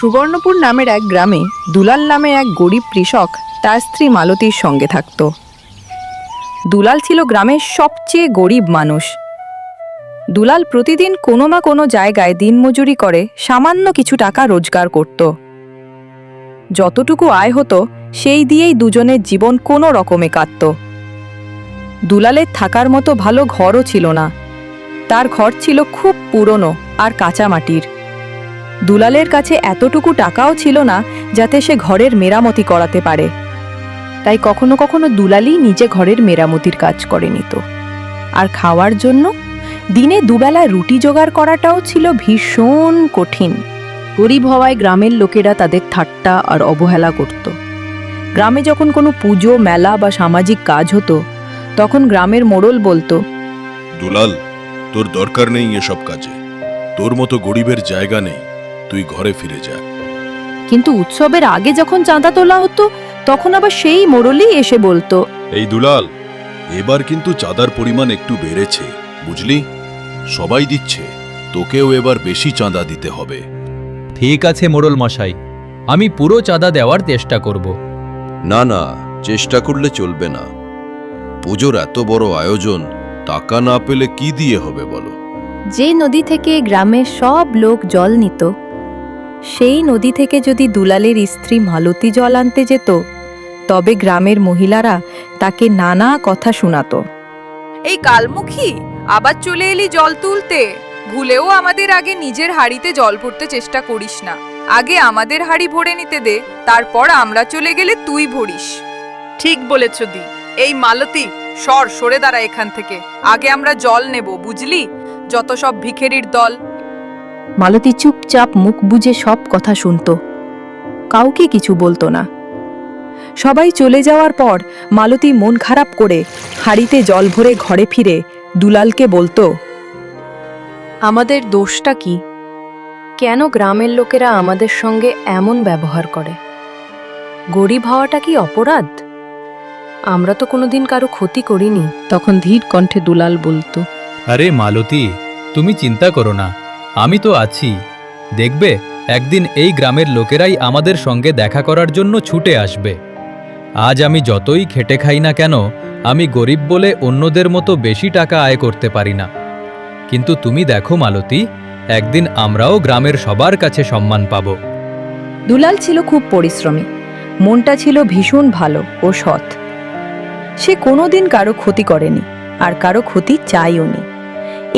সুবর্ণপুর নামের এক গ্রামে দুলাল নামে এক গরিব কৃষক তার স্ত্রী মালতীর সঙ্গে থাকত। দুলাল ছিল গ্রামের সবচেয়ে গরিব মানুষ। দুলাল প্রতিদিন কোনো না কোনো জায়গায় দিনমজুরি করে সামান্য কিছু টাকা রোজগার করত। যতটুকু আয় হতো সেই দিয়েই দুজনের জীবন কোনো রকমে কাটত। দুলালের থাকার মতো ভালো ঘরও ছিল না। তার ঘর ছিল খুব পুরনো আর কাঁচা মাটির। দুলালের কাছে এতটুকু টাকাও ছিল না যাতে সে ঘরের মেরামতি করাতে পারে। তাই কখনো কখনো দুলালই নিজে ঘরের মেরামতির কাজ করে নিত। আর খাওয়ার জন্য দিনে দুবেলা রুটি জোগাড় করাটাও ছিল ভীষণ কঠিন। গরিব হওয়ায় গ্রামের লোকেরা তাদের ঠাট্টা আর অবহেলা করত। গ্রামে যখন কোনো পুজো মেলা বা সামাজিক কাজ হতো তখন গ্রামের মোড়ল বলতো, দুলাল, তোর দরকার নেই এসব কাজে। তোর মতো গরিবের জায়গা নেই, তুই ঘরে ফিরে যা। কিন্তু উৎসবের আগে যখন চাঁদা তোলা হতো তখন আবার সেই মোড়লই এসে বলতো, এই দুলাল, এবার কিন্তু চাঁদার পরিমাণ একটু বেড়েছে, বুঝলি? সবাই দিচ্ছে, তোকেও এবার বেশি চাঁদা দিতে হবে। ঠিক আছে মোড়ল মশাই, আমি পুরো চাঁদা দেওয়ার চেষ্টা করব। না না, চেষ্টা করলে চলবে না। পুজোর এত বড় আয়োজন, টাকা না পেলে কি দিয়ে হবে বলো? যে নদী থেকে গ্রামের সব লোক জল নিত, সেই নদী থেকে যদি দুলালের স্ত্রী মালতী জল আনতে যেত তবে গ্রামের মহিলারা তাকে নানা কথা শোনাতো। এই কালমুখী, আবার চলে এলি জল তুলতে? ভুলেও আমাদের আগে নিজের হাঁড়িতে জল ভরতে চেষ্টা করিস না। আগে আমাদের হাঁড়ি ভরে নিতে দে, তারপর আমরা চলে গেলে তুই ভরিস। ঠিক বলেছ দি। এই মালতী, সরে দাঁড়া এখান থেকে। আগে আমরা জল নেব, বুঝলি? যত সব ভিখেরির দল। মালতী চুপচাপ মুখ বুজে সব কথা শুনত, কাউকে কিছু বলতো না। সবাই চলে যাওয়ার পর মালতী মন খারাপ করে হাঁড়িতে জল ভরে ঘরে ফিরে দুলালকে বলতো, আমাদের দোষটা কি? কেন গ্রামের লোকেরা আমাদের সঙ্গে এমন ব্যবহার করে? গরিব হওয়াটা কি অপরাধ? আমরা তো কোনোদিন কারো ক্ষতি করিনি। তখন ধীর কণ্ঠে দুলাল বলতো, আরে মালতী, তুমি চিন্তা করো না, আমি তো আছি। দেখবে একদিন এই গ্রামের লোকেরাই আমাদের সঙ্গে দেখা করার জন্য ছুটে আসবে। আজ আমি যতই খেটে খাই না কেন, আমি গরিব বলে অন্যদের মতো বেশি টাকা আয় করতে পারি না। কিন্তু তুমি দেখো মালতী, একদিন আমরাও গ্রামের সবার কাছে সম্মান পাব। দুলাল ছিল খুব পরিশ্রমী, মনটা ছিল ভীষণ ভালো ও সৎ। সে কোনোদিন কারো ক্ষতি করেনি আর কারো ক্ষতি চাইও নি।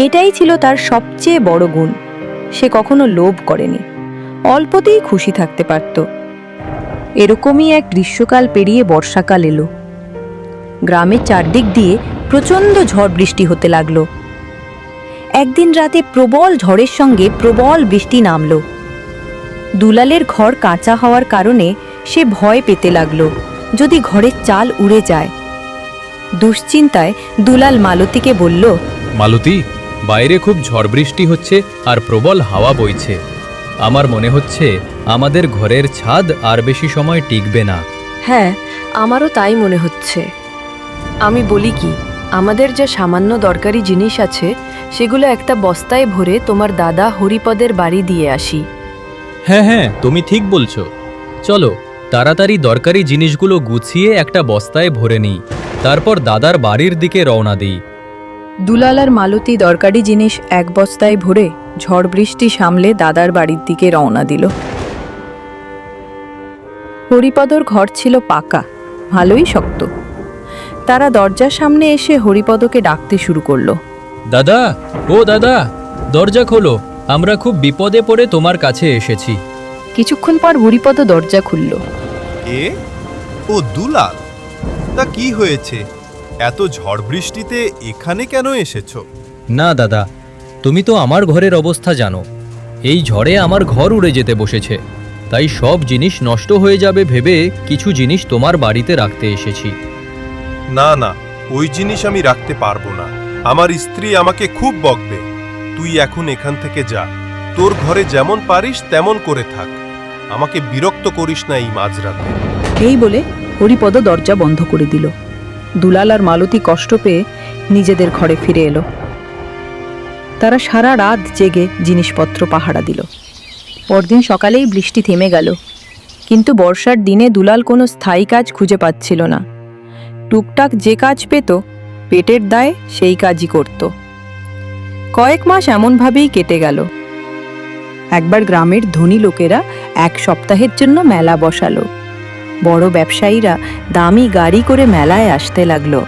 এটাই ছিল তার সবচেয়ে বড় গুণ। সে কখনো লোভ করেনি, অল্পতেই খুশি থাকতে পারত। এরকমই এক গ্রীষ্মকাল পেরিয়ে বর্ষাকাল এলো। গ্রামের চারদিক দিয়ে প্রচণ্ড ঝড় বৃষ্টি হতে লাগলো। একদিন রাতে প্রবল ঝড়ের সঙ্গে প্রবল বৃষ্টি নামলো। দুলালের ঘর কাঁচা হওয়ার কারণে সে ভয় পেতে লাগলো, যদি ঘরের চাল উড়ে যায়। দুশ্চিন্তায় দুলাল মালতীকে বলল, মালতী, বাইরে খুব ঝড় বৃষ্টি হচ্ছে আর প্রবল হাওয়া বইছে। আমার মনে হচ্ছে আমাদের ঘরের ছাদ আর বেশি সময় টিকবে না। হ্যাঁ, আমারও তাই মনে হচ্ছে। আমি বলি কি, আমাদের যে সামান্য দরকারি জিনিস আছে সেগুলো একটা বস্তায় ভরে তোমার দাদা হরিপদের বাড়ি দিয়ে আসি। হ্যাঁ হ্যাঁ, তুমি ঠিক বলছো। চলো তাড়াতাড়ি দরকারি জিনিসগুলো গুছিয়ে একটা বস্তায় ভরে নিই, তারপর দাদার বাড়ির দিকে রওনা দিই। দুলাল আর মালতী দরকারি জিনিস এক বস্তায় ভরে ঝড় বৃষ্টি সামলে দাদার বাড়ির দিকে রওনা দিল। হরিপদর ঘর ছিল পাকা, ভালোই শক্ত। তারা দরজার সামনে এসে হরিপদকে ডাকতে শুরু করলো, দাদা, ও দাদা, দরজা খোলো, আমরা খুব বিপদে পড়ে তোমার কাছে এসেছি। কিছুক্ষণ পর হরিপদ দরজা খুলল। এ ও দুলাল, তা কি হয়েছে? এত ঝড় বৃষ্টিতে এখানে কেন এসেছো? না দাদা, তুমি তো আমার ঘরের অবস্থা জানো। এই ঝড়ে আমার ঘর উড়ে যেতে বসেছে, তাই সব জিনিস নষ্ট হয়ে যাবে ভেবে কিছু জিনিস তোমার বাড়িতে রাখতে এসেছি। না না, ওই জিনিস আমি রাখতে পারবো না। আমার স্ত্রী আমাকে খুব বকবে। তুই এখন এখান থেকে যা। তোর ঘরে যেমন পারিস তেমন করে থাক। আমাকে বিরক্ত করিস না এই মাঝরাতে। এই বলে হরিপদ দরজা বন্ধ করে দিল। দুলাল আর মালতী কষ্ট পেয়ে নিজেদের ঘরে ফিরে এলো। তারা সারা রাত জেগে জিনিসপত্র পাহারা দিল। পরদিন সকালেই বৃষ্টি থেমে গেল, কিন্তু বর্ষার দিনে দুলাল কোনো স্থায়ী কাজ খুঁজে পাচ্ছিল না। টুকটাক যে কাজ পেত, পেটের দায়ে সেই কাজই করত। কয়েক মাস এমনভাবেই কেটে গেল। একবার গ্রামের ধনী লোকেরা এক সপ্তাহের জন্য মেলা বসালো। বড় ব্যবসায়ীরা দামি গাড়ি করে মেলায় আসতে লাগলো।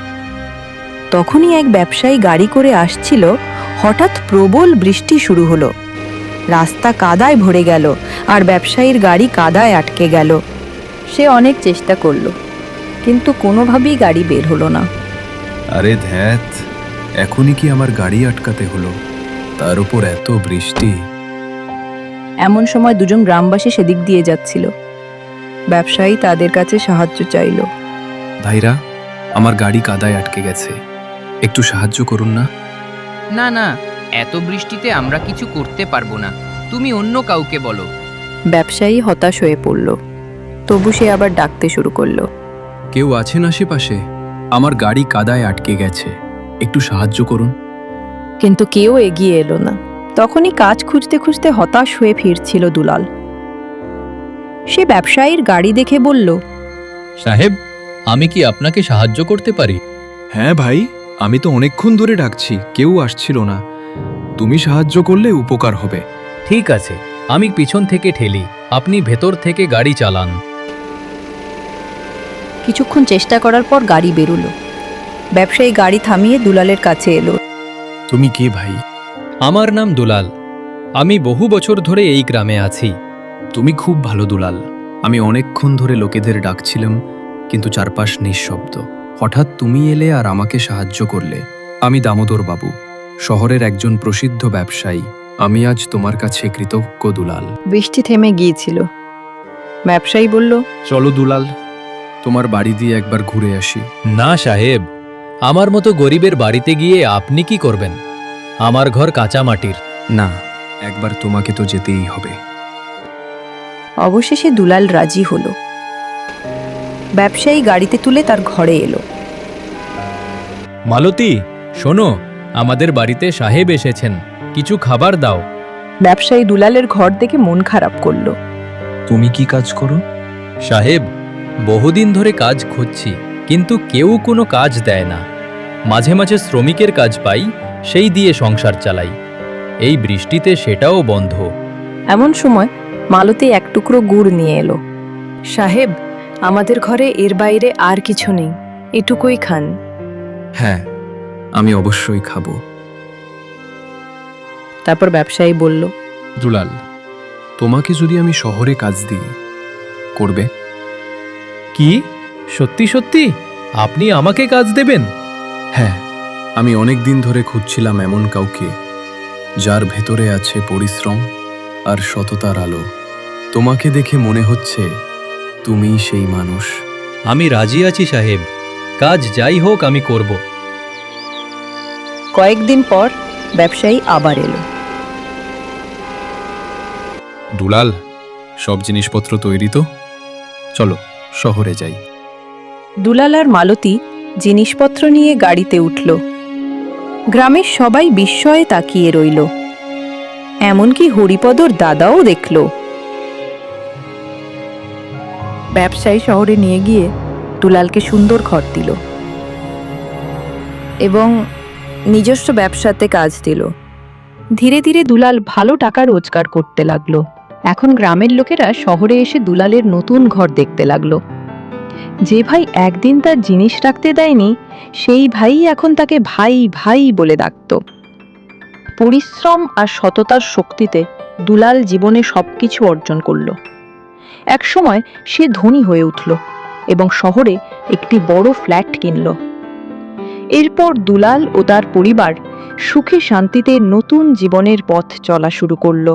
তখনই এক ব্যবসায়ী গাড়ি করে আসছিল, হঠাৎ প্রবল বৃষ্টি শুরু হলো। রাস্তা কাদায় ভরে গেল আর ব্যবসায়ীর গাড়ি কাদায় আটকে গেল। সে অনেক চেষ্টা করলো, কিন্তু কোনোভাবেই গাড়ি বের হলো না। আরে ধ্যাত, এখনই কি আমার গাড়ি আটকাতে হলো, তার উপর এত বৃষ্টি। এমন সময় দুজন গ্রামবাসী সেদিক দিয়ে যাচ্ছিল। ব্যবসায়ী তাদের কাছে সাহায্য চাইল। ভাইরা, আমার গাড়ি কাদায় আটকে গেছে, একটু সাহায্য করুন না। না না, এত বৃষ্টিতে আমরা কিছু করতে পারবো না, তুমি অন্য কাউকে বলো। ব্যবসায়ী হতাশ হয়ে পড়ল, তবু সে আবার ডাকতে শুরু করলো। কেউ আছেন আশেপাশে? আমার গাড়ি কাদায় আটকে গেছে, একটু সাহায্য করুন। কিন্তু কেউ এগিয়ে এলো না। তখনই কাজ খুঁজতে খুঁজতে হতাশ হয়ে ফিরছিল দুলাল। সে ব্যবসায়ীর গাড়ি দেখে বলল, সাহেব, আমি কি আপনাকে সাহায্য করতে পারি? হ্যাঁ ভাই, আমি তো অনেকক্ষণ ধরে ডাকছি, কেউ আসছিল না। তুমি সাহায্য করলে উপকার হবে। ঠিক আছে, আমি পিছন থেকে ঠেলি, আপনি ভেতর থেকে গাড়ি চালান। কিছুক্ষণ চেষ্টা করার পর গাড়ি বেরোলো। ব্যবসায়ী গাড়ি থামিয়ে দুলালের কাছে এলো। তুমি কে ভাই? আমার নাম দুলাল, আমি বহু বছর ধরে এই গ্রামে আছি। তুমি খুব ভালো দুলাল। আমি অনেকক্ষণ ধরে লোকেদের ডাকছিলাম, কিন্তু চারপাশ নিঃশব্দ। হঠাৎ তুমি এলে আর আমাকে সাহায্য করলে। আমি দামোদর বাবু, শহরের একজন প্রসিদ্ধ ব্যবসায়ী। আমি আজ তোমার কাছে কৃতজ্ঞ দুলাল। বৃষ্টি থেমে গিয়েছিল। ব্যবসায়ী বলল, চলো দুলাল, তোমার বাড়ি দিয়ে একবার ঘুরে আসি। না সাহেব, আমার মতো গরিবের বাড়িতে গিয়ে আপনি কি করবেন? আমার ঘর কাঁচা মাটির। না, একবার তোমাকে তো যেতেই হবে। অবশেষে দুলাল রাজি হলো। ব্যবসায়ী গাড়িতে তুলে তার ঘরে এলো। মালতী, শোনো, আমাদের বাড়িতে সাহেব এসেছেন, কিছু খাবার দাও। ব্যবসায়ী দুলালের ঘর দেখে মন খারাপ করলো। তুমি কি কাজ করো? সাহেব, বহুদিন ধরে কাজ খুঁজছি, কিন্তু কেউ কোনো কাজ দেয় না। মাঝে মাঝে শ্রমিকের কাজ পাই, সেই দিয়ে সংসার চালাই। এই বৃষ্টিতে সেটাও বন্ধ। এমন সময় মালতী এক টুকরো গুড় নিয়ে এলো। সাহেব, আমাদের ঘরে এর বাইরে আর কিছু নেই, এটুকুই খান। হ্যাঁ, আমি অবশ্যই খাবো। তারপর ব্যবসায়ী বলল, দুলাল, তোমাকে যদি আমি শহরে কাজ দিই, করবে? কি? সত্যি সত্যি আপনি আমাকে কাজ দেবেন? হ্যাঁ, আমি অনেক দিন ধরে খুঁজছিলাম এমন কাউকে যার ভেতরে আছে পরিশ্রম আর সততার আলো। তোমাকে দেখে মনে হচ্ছে তুমিই সেই মানুষ। আমি রাজি আছি সাহেব, কাজ যাই হোক আমি করব। কয়েকদিন পর ব্যবসায়ী আবার এলো। দুলাল, সব জিনিসপত্র তৈরি তো? চলো শহরে যাই। দুলাল আর মালতী জিনিসপত্র নিয়ে গাড়িতে উঠল। গ্রামের সবাই বিস্ময়ে তাকিয়ে রইল, এমনকি হরিপদর দাদাও দেখল। ব্যবসায়ী শহরে নিয়ে গিয়ে দুলালকে সুন্দর ঘর দিল এবং নিজস্ব ব্যবসাতে কাজ দিল। ধীরে ধীরে দুলাল ভালো টাকা রোজগার করতে লাগলো। এখন গ্রামের লোকেরা শহরে এসে দুলালের নতুন ঘর দেখতে লাগলো। যে ভাই একদিন তার জিনিস রাখতে দেয়নি, সেই ভাই এখন তাকে ভাই ভাই বলে ডাকত। পরিশ্রম আর সততার শক্তিতে দুলাল জীবনে সবকিছু অর্জন করল। একসময় সে ধনী হয়ে উঠল এবং শহরে একটি বড় ফ্ল্যাট কিনল। এরপর দুলাল ও তার পরিবার সুখে শান্তিতে নতুন জীবনের পথ চলা শুরু করলো।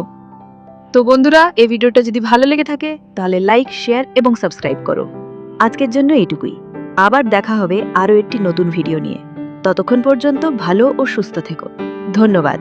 তো বন্ধুরা, এই ভিডিওটা যদি ভালো লেগে থাকে তাহলে লাইক, শেয়ার এবং সাবস্ক্রাইব করো। আজকের জন্য এটুকুই। আবার দেখা হবে আরও একটি নতুন ভিডিও নিয়ে। ততক্ষণ পর্যন্ত ভালো ও সুস্থ থেকো। ধন্যবাদ।